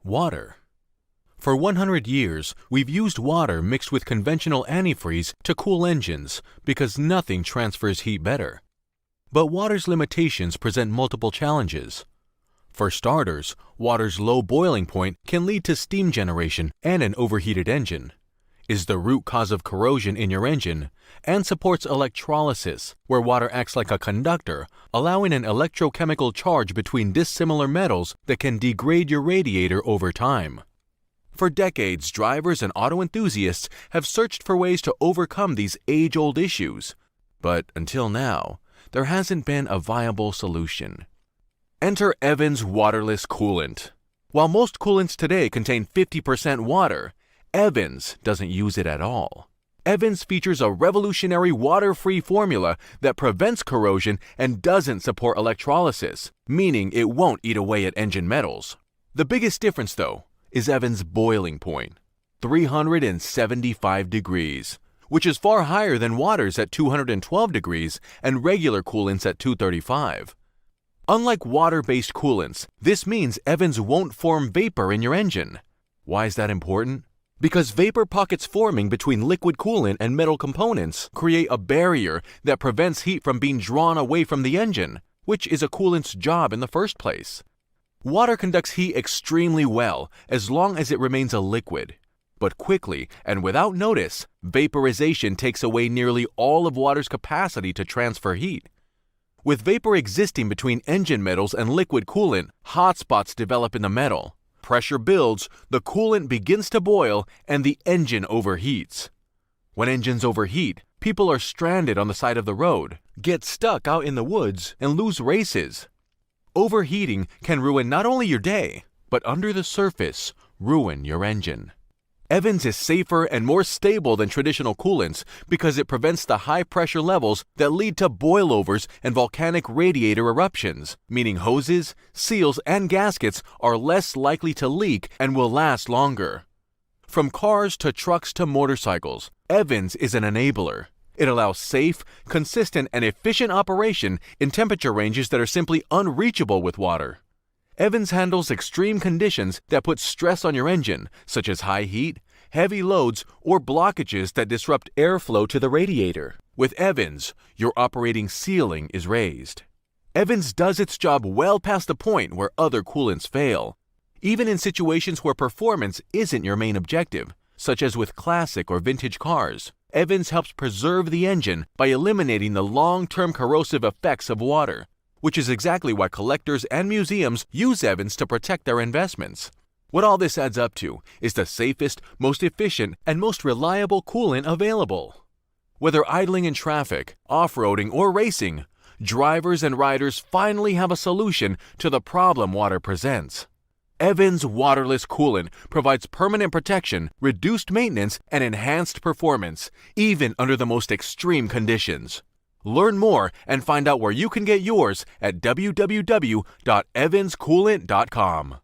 Water. For 100 years, we've used water mixed with conventional antifreeze to cool engines because nothing transfers heat better. But water's limitations present multiple challenges. For starters, water's low boiling point can lead to steam generation and an overheated engine, is the root cause of corrosion in your engine, and supports electrolysis, where water acts like a conductor, allowing an electrochemical charge between dissimilar metals that can degrade your radiator over time. For decades, drivers and auto enthusiasts have searched for ways to overcome these age-old issues, but until now, there hasn't been a viable solution. Enter Evans Waterless Coolant. While most coolants today contain 50% water, Evans doesn't use it at all. Evans features a revolutionary water-free formula that prevents corrosion and doesn't support electrolysis, meaning it won't eat away at engine metals. The biggest difference, though, is Evans' boiling point, 375 degrees, which is far higher than water's at 212 degrees and regular coolants at 235. Unlike water-based coolants, this means Evans won't form vapor in your engine. Why is that important? Because vapor pockets forming between liquid coolant and metal components create a barrier that prevents heat from being drawn away from the engine, which is a coolant's job in the first place. Water conducts heat extremely well as long as it remains a liquid. But quickly and without notice, vaporization takes away nearly all of water's capacity to transfer heat. With vapor existing between engine metals and liquid coolant, hotspots develop in the metal. Pressure builds, the coolant begins to boil, and the engine overheats. When engines overheat, people are stranded on the side of the road, get stuck out in the woods, and lose races. Overheating can ruin not only your day, but under the surface, ruin your engine. Evans is safer and more stable than traditional coolants because it prevents the high pressure levels that lead to boilovers and volcanic radiator eruptions, meaning hoses, seals, and gaskets are less likely to leak and will last longer. From cars to trucks to motorcycles, Evans is an enabler. It allows safe, consistent, and efficient operation in temperature ranges that are simply unreachable with water. Evans handles extreme conditions that put stress on your engine, such as high heat, heavy loads, or blockages that disrupt airflow to the radiator. With Evans, your operating ceiling is raised. Evans does its job well past the point where other coolants fail, even in situations where performance isn't your main objective, such as with classic or vintage cars. Evans helps preserve the engine by eliminating the long-term corrosive effects of water, which is exactly why collectors and museums use Evans to protect their investments. What all this adds up to is the safest, most efficient, and most reliable coolant available. Whether idling in traffic, off-roading, or racing, drivers and riders finally have a solution to the problem water presents. Evans Waterless Coolant provides permanent protection, reduced maintenance, and enhanced performance, even under the most extreme conditions. Learn more and find out where you can get yours at www.evanscoolant.com.